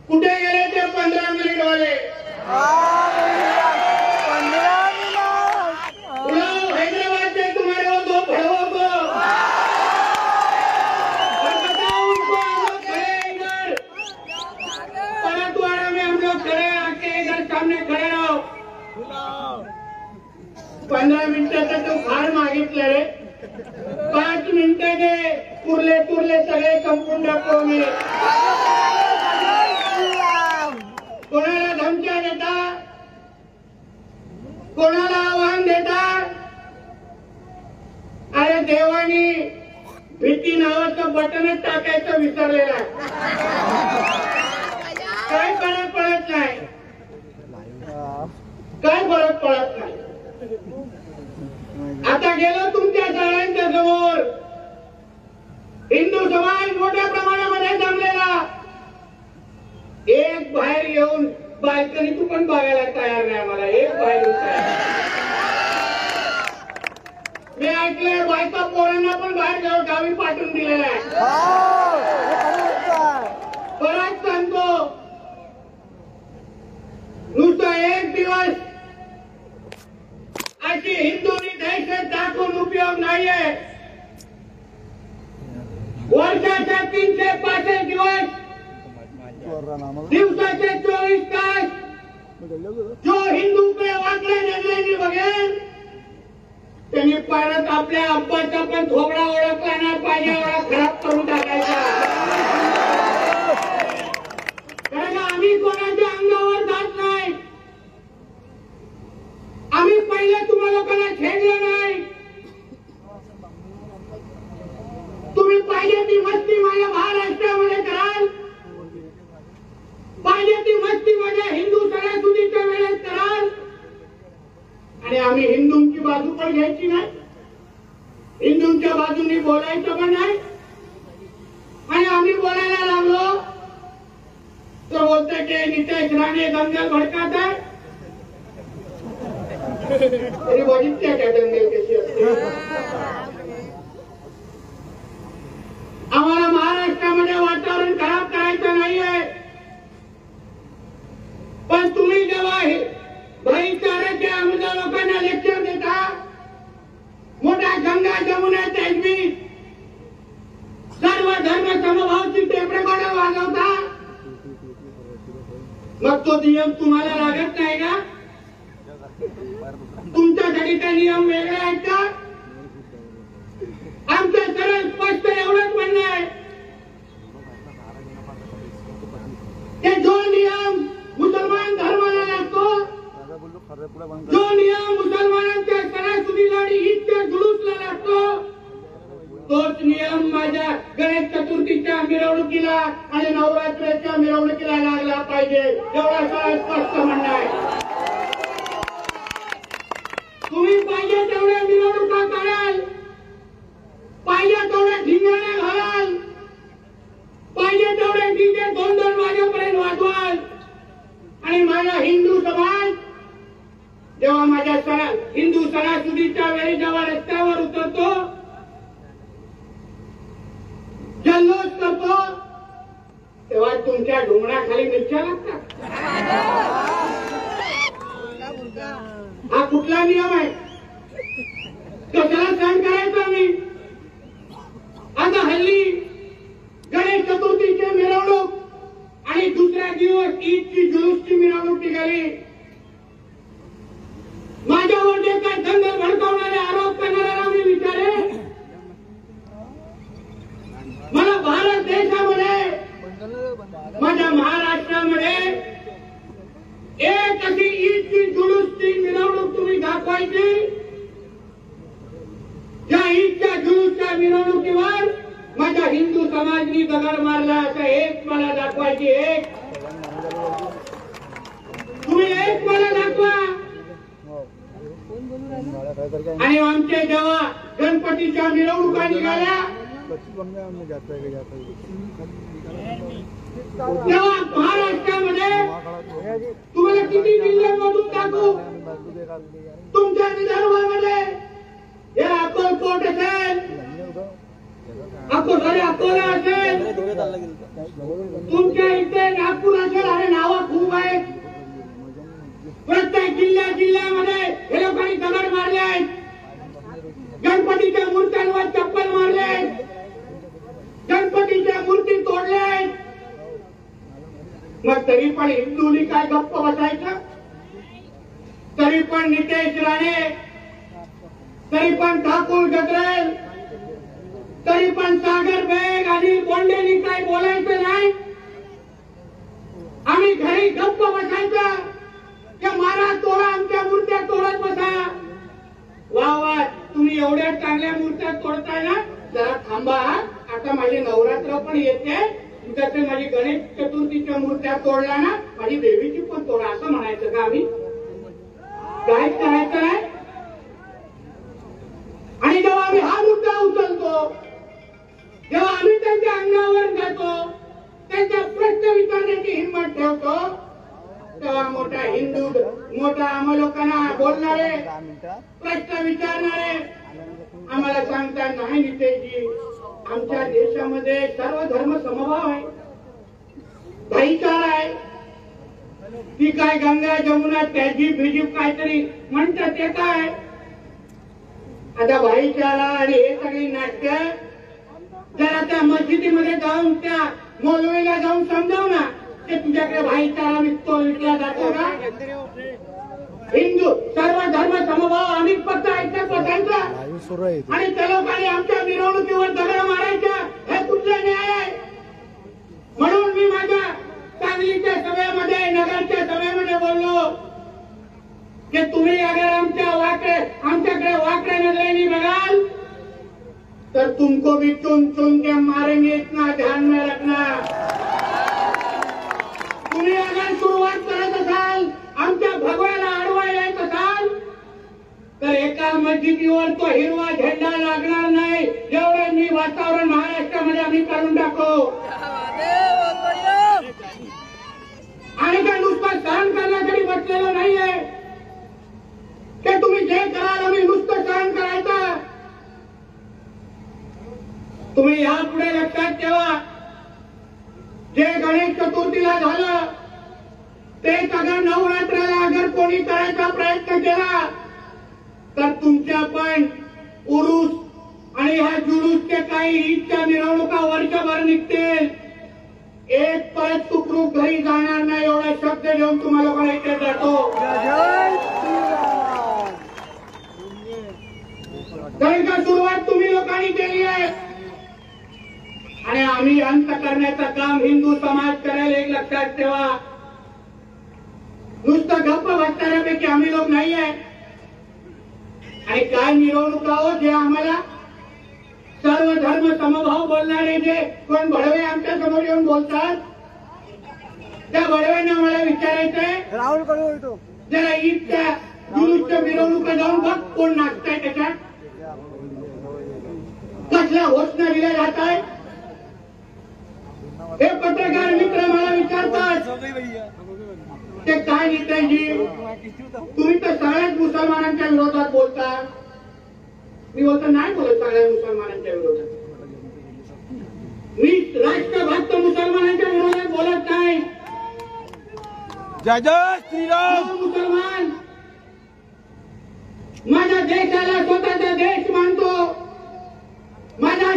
कुठे गेले ते 15 मिनिट वाले? हैदराबाद से तुम्हारे वो 2 भड़वों को और बताओ उनको, हम लोग खड़े इधर परतवाड़ा में, हम लोग खड़े आके इधर सामने खड़े रहो। 15 मिनिटाचा तो फार मागितलं रे, 5 मिनिटं दे, पुरले तुरले सगळे संपून टाकतो मी। कोणाला धमक्या देता, कोणाला आव्हान देता? अरे देवानी भीती नावाचं बटनच टाकायचं विसरलेलं आहे, काय फरक पडत नाही, काय फरक पडत नाही। आता गेलो तुमच्या सगळ्यांच्या समोर, हिंदू समाज मोठ्या प्रमाणामध्ये जमलेला, एक बाहेर येऊन बाल्कनीतून पण बघायला तयार नाही, मला एक बाहेर मी ऐकलंय बायका पोरांना पण बाहेर गावी पाठवून दिलेलं आहे। परत सांगतो, नुसतं एक दिवस अशी हिंदूंनी दहशत दाखवून उपयोग नाहीये। वर्षाच्या 365 दिवस, दिवसाचे 24 तास जो हिंदूकडे वाकडे नजरेने बघेल त्यांनी परत आपल्या अब्बाचा पण थोबडा ओळखला नाही पाहिजे एवढा खराब करून टाकायचा। कारण आम्ही कोणाच्या अंगावर जात नाही, आम्ही पहिले तुम्हा लोकांना छेडलं नाही। तुम्ही पाहिजे ती मस्ती माझ्या महाराष्ट्रामध्ये कराल, पाहिजे ती मस्ती माझ्या हिंदू सणासुदीच्या वेळेत कराल, आणि आम्ही हिंदूंची बाजू पण घ्यायची नाही, हिंदूंच्या बाजूनी बोलायचं पण नाही। आणि आम्ही बोलायला लागलो तर बोलतोय की नितेश राणे दंगल भडकात आहे। तरी बघितल्या का दंगल कशी असते? आम्हाला महाराष्ट्रामध्ये वातावरण खराब करायचं नाहीये, पण तुम्ही जेव्हा भाईचाराच्या आमच्या लोकांना लेक्चर देता, मोठ्या गंगा जमुना एसबी सर्व धर्म समभावची टेपरेकडे वाजवता, मग तो नियम तुम्हाला लागत नाही का? तुमच्यासाठी ते नियम वेगळे आहेत का? आमचं सरळ स्पष्ट एवढंच म्हणणं आहे की जो नियम मुसलमान धर्माला लागतो, जो नियम मुसलमानांच्या सणासुदीला आणि ईदच्या जुलूसला लागतो, तोच नियम माझ्या गणेश चतुर्थीच्या मिरवणुकीला आणि नवरात्राच्या मिरवणुकीला लागला पाहिजे, एवढा सरळ स्पष्ट म्हणणं आहे। तुम्ही पाहिजे तेवढ्या मिरवणुका कराल, पाहिजे तेवढ्या धिंगाणा घालाल, पाहिजे तेवढे डीजे 2-2 वाजेपर्यंत वाजवाल, आणि माझा हिंदू समाज जेव्हा माझ्या हिंदू सणासुदीच्या वेळी जेव्हा रस्त्यावर उतरतो, जल्लोष करतो, तेव्हा तुमच्या ढुंगणाखाली मिरच्या लागतात। हा कुठला नियम आहे? कशाला सहन करायचा आम्ही? आता हल्ली गणेश चतुर्थीची मिरवणूक आणि दुसऱ्या दिवस ईदची जुलूसची मिरवणूक निघाली। माझ्यावर जे काय दंगल भडकावणारे आरोप करणाऱ्याला मी विचारे, मला भारत देशामध्ये, माझ्या महाराष्ट्रामध्ये एक अशी ईदची जुलूसची मिरवणूक तुम्ही दाखवायची, ज्या ईदच्या जुलूसच्या मिरवणुकीवर माझ्या हिंदू समाजाने दगड मारला असं एक मला दाखवायची, एक तुम्ही एक मला दाखवा। आणि आमचे जेव्हा गणपतीच्या मिरवणुका निघाल्या तेव्हा महाराष्ट्रामध्ये तुम्हाला किती जिल्ह्यांमधून टाकू, तुमच्या विदर्भामध्ये हे अक्कलकोट असेल, अकोला असेल, तुमच्या इथे नागपूर असेल, जिल्ह्यामध्ये हे लोकांनी दगड मारले, गणपतीच्या मूर्त्यांवर चप्पल मारले, गणपतीच्या मूर्ती तोडले, मग तरी पण हिंदूंनी काय गप्प बसायचं? तरी पण नितेश राणे, तरी पण ठाकूर गजरेल, तरी पण सागर बेग, अनिल बोंडेंनी काय बोलायचं नाही? आम्ही घरी गप्प बसायचं की मारा तोडा, आमच्या मूर्त्या तोडत बसा? वा वा, तुम्ही एवढ्या चांगल्या मूर्त्या तोडताय ना, जरा थांबा, आता माझे नवरात्र पण येते, जसे माझी गणेश चतुर्थीच्या मूर्त्या तोडल्या ना, माझी देवीची पण तोडा, असं म्हणायचं का आम्ही? काय करायचं आहे? आणि जेव्हा आम्ही हा मुद्दा उचलतो, जेव्हा आम्ही त्यांच्या अंगावर जातो, त्यांच्या प्रश्न विचारण्याची हिंमत ठेवतो, तेव्हा मोठा हिंदू, मोठा आम्हा लोकांना बोलणारे, प्रश्न विचारणारे आम्हाला सांगतात, नाही नितेशजी, आमच्या देशामध्ये सर्व धर्म समभाव आहे, भाईचारा आहे. ती काय गंगा जमुना तहजीब बिजीब काहीतरी म्हणतात ते काय? आता भाईचारा आणि हे सगळी नाटक जरा त्या मस्जिदीमध्ये जाऊन त्या मौलवीला जाऊन समजाव ना, की तुझ्याकडे भाईचारा विकला जातो का? हिंदू सर्व धर्म समभाव आम्ही फक्त ऐकत बसायचं आणि त्या लोकांनी आमच्या मिरवणुकीवर दगड मारायच्या, हे कुठला न्याय आहे? म्हणून मी माझ्या सांगलीच्या सभेमध्ये, नगरच्या सभेमध्ये बोललो की तुम्ही अगर आमच्याकडे वाकड्या नजरेने बघाल तर तुमको भी चुन चुन के मारेंगे, इतना ध्यान में रखना. तुम्ही अगर सुरुवात करत असाल, आमच्या भगव्याला आडवा येत असाल, तर एका मस्जिदीवर तो हिरवा झेंडा लागणार नाही, एवढं मी वातावरण महाराष्ट्रामध्ये आम्ही करून टाकू. आणि काय नुसतं सहन करण्यासाठी बसलेलो नाहीये, की तुम्ही जे कराल आम्ही नुसतं सहन करायचं. तुम्ही यापुढे लक्षात ठेवा, जे गणेश चतुर्थीला झालं तेच अगर नवरात्राला अगर कोणी करायचा प्रयत्न केला तर तुमच्या पण उरूस आणि ह्या जुलूसचे काही ईदच्या मिरवणुका वर्षभर निघतील, एक परत सुखरूप घरी जाणार नाही, एवढा शब्द घेऊन तुम्हाला पण इथे जातो. कारण का सुरुवात तुम्ही लोकांनी केली आहे आणि आम्ही अंत करण्याचं काम हिंदू समाज करेल, एक लक्षात ठेवा. नुसतं गप्प बसणाऱ्यापैकी आम्ही लोक नाही आहे. आणि काय मिरवणुका हो, जे आम्हाला सर्व धर्म समभाव बोलणारे जे कोण बडवे आमच्या समोर येऊन बोलतात, त्या बडव्यांना मला विचारायचंय, जरा ईदच्या जुलूसच्या मिरवणुका जाऊन बघ कोण नाचताय, त्याच्यात कसला घोषणा दिल्या जात आहे. हे पत्रकार मित्र मला विचारतात, ते काय नेताजी, तुम्ही तर सगळ्याच मुसलमानांच्या विरोधात बोलता. मी बोलतो नाही बोलत सगळ्या मुसलमानांच्या विरोधात, मी राष्ट्रभक्त मुसलमानांच्या विरोधात बोलत नाही. जय जय श्रीराम. मुसलमान माझ्या देशाला स्वतःचा देश मानतो, माझ्या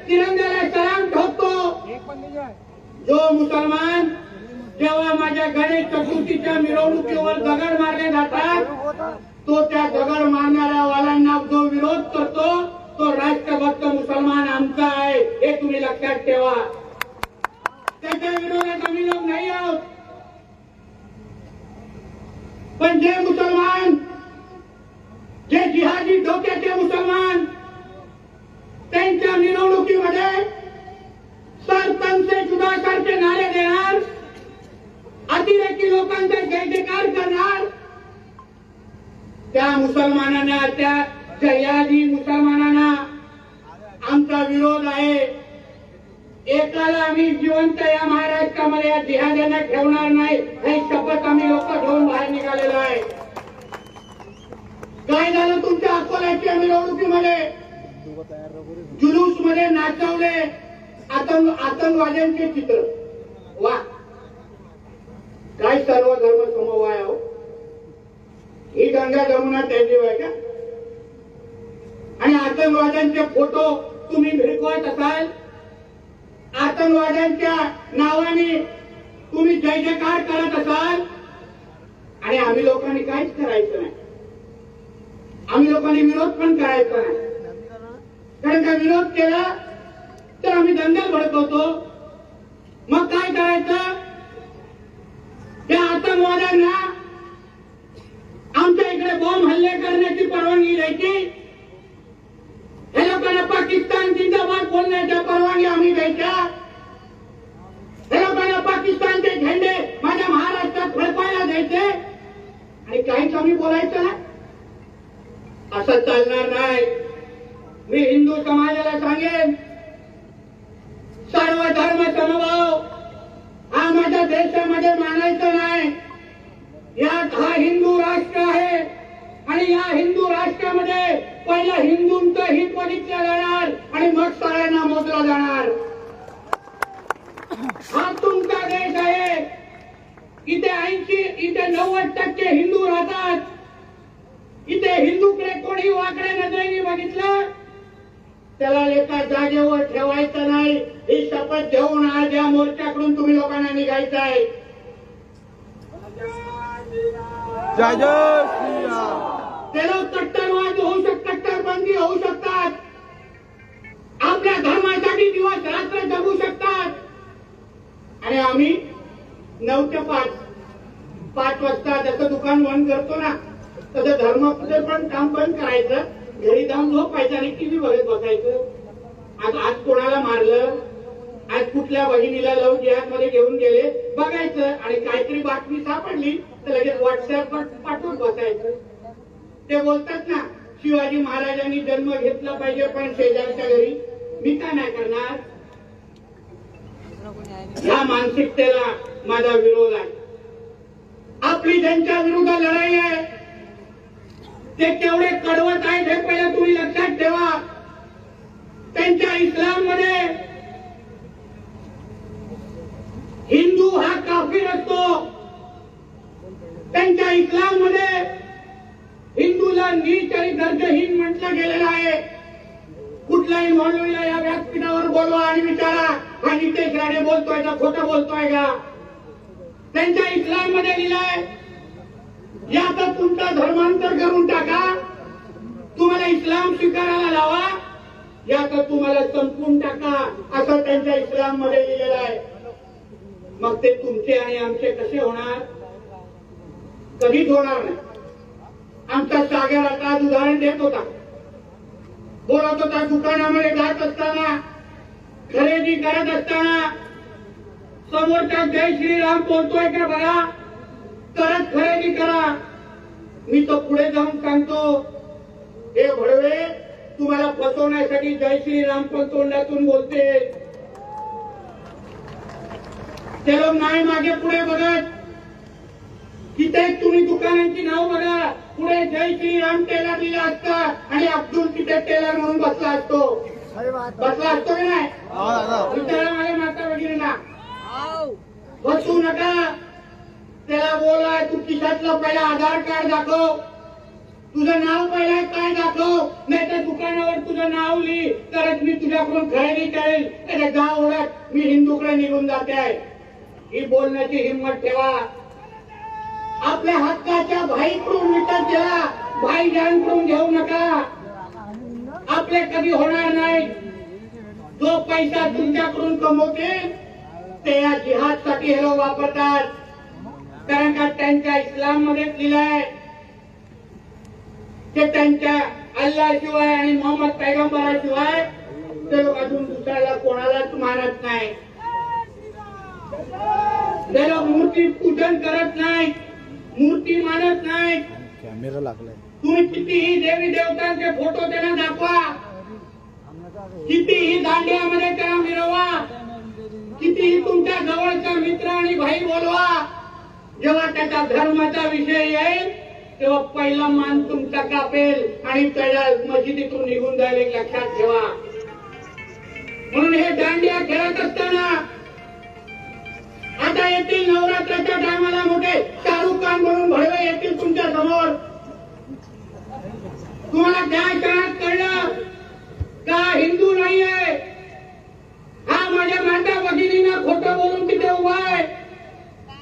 तिरंग्याला सलाम ठोकतो. जो मुसलमान जेव्हा माझ्या गणेश चतुर्थीच्या मिरवणुकीवर दगड मारले जातात, तो त्या दगड मारणाऱ्या वाल्यांना जो विरोध करतो तो राष्ट्रभक्त मुसलमान आमचा आहे, हे तुम्ही लक्षात ठेवा. त्याच्या विरोधात आम्ही लोक नाही आहोत. पण जे मुसलमान, जे जिहादी डोक्याचे मुसलमान, त्यांच्या मिरवणुकीमध्ये सरपंच से जुदा सारखे नारे देणार, अतिरेकी लोकांचा जयजयकार करणार, त्या मुसलमानांना, त्या जिहादी मुसलमानांना आमचा विरोध आहे. एकाला आम्ही जिवंत या महाराष्ट्रामध्ये या जिहाद्यांना ठेवणार नाही, हे शपथ आम्ही लोक घेऊन बाहेर निघालेलो आहे. काय झालं तुमच्या अकोल्याच्या मिरवणुकीमध्ये, जुलूस मध्ये नाचवले आतंकवाद्यांचे चित्र. वा, काय सर्व धर्म समभाव आहे हो. ही गंगा जमुना तहजीब आहे का? आणि आतंकवाद्यांचे फोटो तुम्ही भिरकवत असाल, आतंकवाद्यांच्या नावाने तुम्ही जय जयकार करत असाल, आणि आम्ही लोकांनी काहीच करायचं नाही. आम्ही लोकांनी विरोध पण करायचा नाही. कारण का विरोध केला तर आम्ही दंगल भडकवतो. मग काय करायचं? त्या आतंकवाद्यांना आमच्या इकडे बॉम्ब हल्ले करण्याची परवानगी द्यायची, या लोकांना पाकिस्तान जिंदाबाद बोलण्याच्या परवानगी आम्ही द्यायच्या, या लोकांना पाकिस्तानचे झेंडे माझ्या महाराष्ट्रात फडकायला द्यायचे, आणि काहीच आम्ही बोलायचं नाही. असं चालणार नाही. मी हिंदू समाजाला सांगेन, सर्व धर्म समभाव हा माझ्या देशामध्ये मानायचा नाही. यात हा हिंदू राष्ट्र आहे, आणि या हिंदू राष्ट्रामध्ये पहिला हिंदूंचं हित बघितलं जाणार, आणि मग सगळ्यांना मोजला जाणार. हा तुमचा देश आहे. इथे 80 इथे 90% हिंदू राहतात. इथे हिंदूकडे कोणी वाकड्या नजरेने बघितलं त्याला एका जागेवर ठेवायचं नाही. ही शपथ घेऊन आज या मोर्चाकडून तुम्ही लोकांना निघायचं आहे. जय जय श्रीराम. ते लोक कट्टरवाद होऊ शकतात, कट्टरपंथी होऊ शकतात, आपल्या धर्मासाठी दिवस रात्र जगू शकतात, आणि आम्ही 9 ते 5 वाजता जसं दुकान बंद करतो ना, तसं धर्मापुढे पण काम बंद करायचं, घरी जाऊन झोपायचं आणि टीव्ही बघत बसायचं. आज कोणाला मारलं, आज कुठल्या बहिणीला लव जिहाद मध्ये घेऊन गेले बघायचं, आणि काहीतरी बातमी सापडली तर लगेच व्हॉट्सअपवर पाठवून बसायचं. ते बोलतात ना, शिवाजी महाराजांनी जन्म घेतला पाहिजे पण शेजारच्या घरी. मी काय नाही करणार. या मानसिकतेला माझा विरोध आहे. आपली ज्यांच्या विरुद्ध लढाई आहे ते केवढे कडवट आहेत हे पहिलं तुम्ही लक्षात ठेवा. त्यांच्या इस्लाममध्ये हिंदू हा काफिर असतो. त्यांच्या इस्लाममध्ये हिंदूला नीच आणि दर्जहीन म्हटलं गेलेलं आहे. कुठलाही मौलवीला या व्यासपीठावर बोलवा आणि विचारा, हा नितेश राणे बोलतोय का खोटं बोलतोय का? त्यांच्या इस्लाममध्ये लिहिलंय, या तर तुमचा धर्मांतर करून टाका, तुम्हाला इस्लाम स्वीकारायला लावा, या तर तुम्हाला संपवून टाका, असं त्यांच्या इस्लाममध्ये लिहिलेलं आहे. मग ते तुमचे आणि आमचे कसे होणार? कधीच होणार नाही. आमचा सागर आता आज उदाहरण देत होता, बोलत होता, दुकानामध्ये जात असताना, खरेदी करत असताना समोरचा जय श्रीराम बोलतोय का बघा, तरच खरेदी करा. मी तो पुढे जाऊन सांगतो, हे भडवे तुम्हाला फसवण्यासाठी जय श्रीराम पण तोंडातून बोलते. ते लोक नाही मागे पुढे बघत. कित्येक तुम्ही दुकानांची नाव बघा, पुढे जय श्रीराम टेलर लिहिला असता आणि अब्दुल तिथे टेलर म्हणून बसला असतो की नाही? विचारा माझ्या माता भगिनींना. बसू नका. त्याला बोला, तू खिशातलं पहिला आधार कार्ड दाखव, तुझं नाव पहिला काय दाखव, नाही तर दुकानावर तुझं नाव लिही, तरच मी तुझ्याकडून खरेदी करेल. त्याच्या गाव ओळख, मी हिंदूकडे निघून जाते आहे. ही बोलण्याची हिंमत ठेवा. आपल्या हक्काच्या भाईकडून विकत घ्या, भाईजानकडून घेऊ नका. आपले कधी होणार नाही. जो पैसा तुमच्याकडून कमवतील ते या जिहादसाठी हे लोक वापरतात. कारण का त्यांच्या इस्लाममध्येच लिहिलंय ते त्यांच्या अल्लाशिवाय आणि मोहम्मद पैगंबराशिवाय ते लोक अजून दुसऱ्याला कोणालाच मानत नाही. ते लोक मूर्ती पूजन करत नाही, मूर्ती मानत नाही. कॅमेरा लागलाय. तुम्ही कितीही देवी देवतांचे फोटो त्यांना दाखवा, कितीही दांडियामध्ये त्यांना मिरवा, कितीही तुमच्या जवळचा मित्र आणि भाई बोलवा, जेव्हा त्याच्या धर्माचा विषय येईल तेव्हा पहिला मान तुमचा कापेल आणि त्याला मशिदीतून निघून जाईल. एक लक्षात ठेवा. म्हणून हे दांडिया खेळत असताना आता येतील नवरात्राच्या टायमाला मोठे शाहरुख खान म्हणून भडवे येतील तुमच्या समोर.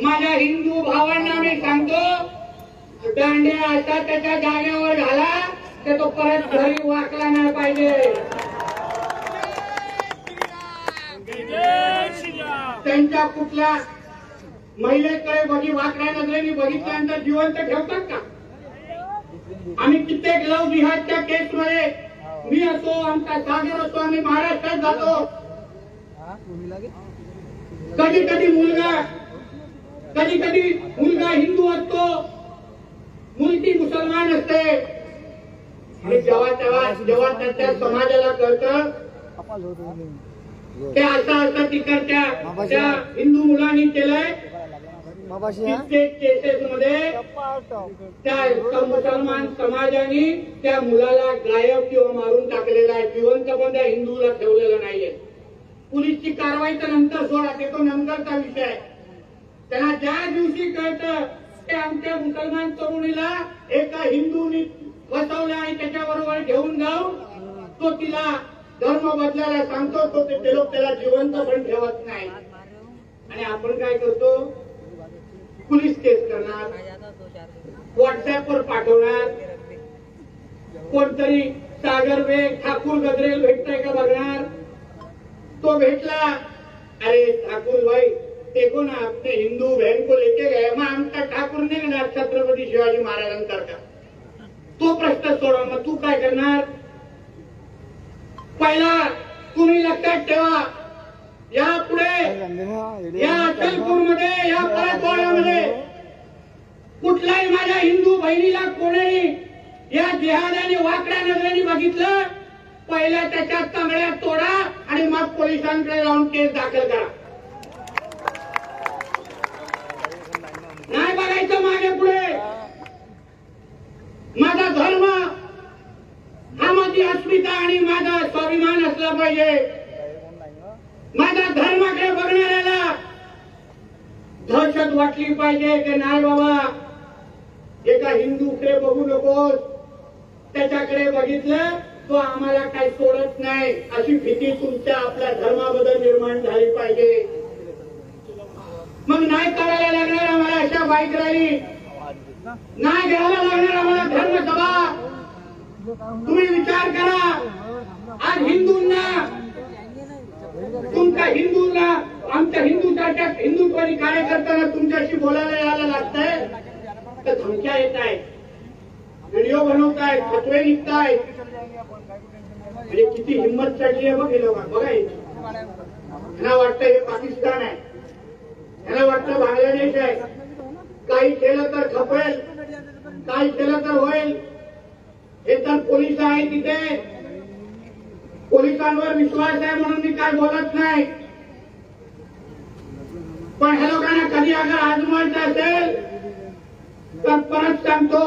माझ्या हिंदू भावांना मी सांगतो, दांड्या असा त्याच्या जागेवर घाला तर तो परत घरी वाकला नाही पाहिजे. त्यांच्या कुठल्या महिलेकडे वाकड्या नजरेने बघितल्यानंतर जिवंत ठेवतात का? आम्ही कित्येक लव्ह जिहादच्या केसमध्ये मी असो, आमचा सागर असो, आम्ही महाराष्ट्रात जातो. कधी कधी मुलगा हिंदू असतो, मुलगी मुसलमान असते. आणि जेव्हा त्यांच्या समाजाला कळतं ते असं तिकडच्या त्या हिंदू मुलांनी केलंय, कित्येक केसेसमध्ये त्या मुसलमान समाजाने त्या मुलाला गायब किंवा मारून टाकलेला आहे. जिवंत पण त्या हिंदूला ठेवलेलं नाहीये. पोलीसची कारवाई तर नंतर सोडा, ते तो नंतरचा विषय आहे. त्यांना ज्या दिवशी कळतं ते आमच्या मुसलमान तरुणीला एका हिंदूनी फसवलं आणि त्याच्याबरोबर घेऊन जाऊन तो तिला धर्म बदलायला सांगतो, तो ते लोक त्याला जिवंत पण ठेवत नाही. आणि आपण काय करतो, पोलीस केस करणार, व्हॉट्सअपवर पाठवणार, कोणतरी सागर बेग ठाकूर गजरेल भेटताय का बघणार. तो भेटला, अरे ठाकूर भाई देखो ना अपने हिंदू बहन को लेके गए, मग आमचा ठाकूर निघणार छत्रपती शिवाजी महाराजांसारखा. तो प्रश्न सोडा, मग तू काय करणार. पहिला तुम्ही लक्षात ठेवा, यापुढे या अचलपूरमध्ये या परतवाड्यामध्ये कुठल्याही माझ्या हिंदू बहिणीला कोणी या जिहादाने वाकड्या नजरेने बघितलं, पहिल्या त्याच्या तंगड्या तोडा आणि मग पोलिसांकडे जाऊन केस दाखल करा. नाही बघायचं मागे पुढे. माझा धर्म हा माझी अस्मिता आणि माझा स्वाभिमान असला पाहिजे. माझ्या धर्माकडे बघणाऱ्याला दहशत वाटली पाहिजे की नाही बाबा एका हिंदूकडे बघू नकोस, त्याच्याकडे बघितलं तो आम्हाला काही सोडत नाही, अशी भीती तुमच्या आपल्या धर्माबद्दल निर्माण झाली पाहिजे. मग नाही करायला लागणार आम्हाला अशा बाईक रॅली, नाही घ्यायला लागणार आम्हाला धर्मसभा. तुम्ही विचार करा, आज हिंदूंना तुमच्या हिंदूंना आमच्या हिंदूसारख्या हिंदुत्वादी कार्यकर्त्यांना तुमच्याशी बोलायला यायला लागतंय तर धमक्या येत आहेत, व्हिडिओ बनवतायत, फतवे निघतायत. म्हणजे किती हिंमत चढली आहे बघ हे लोक. बघा यांना वाटतं हे पाकिस्तान आहे, यांना वाटतं बांगलादेश आहे. काही केलं तर खपेल, काही केलं तर होईल. हे तर पोलीस आहे, तिथे पोलिसांवर विश्वास आहे म्हणून मी काय बोलत नाही. पण ह्या लोकांना कधी अगर आजमायचं असेल तर परत सांगतो,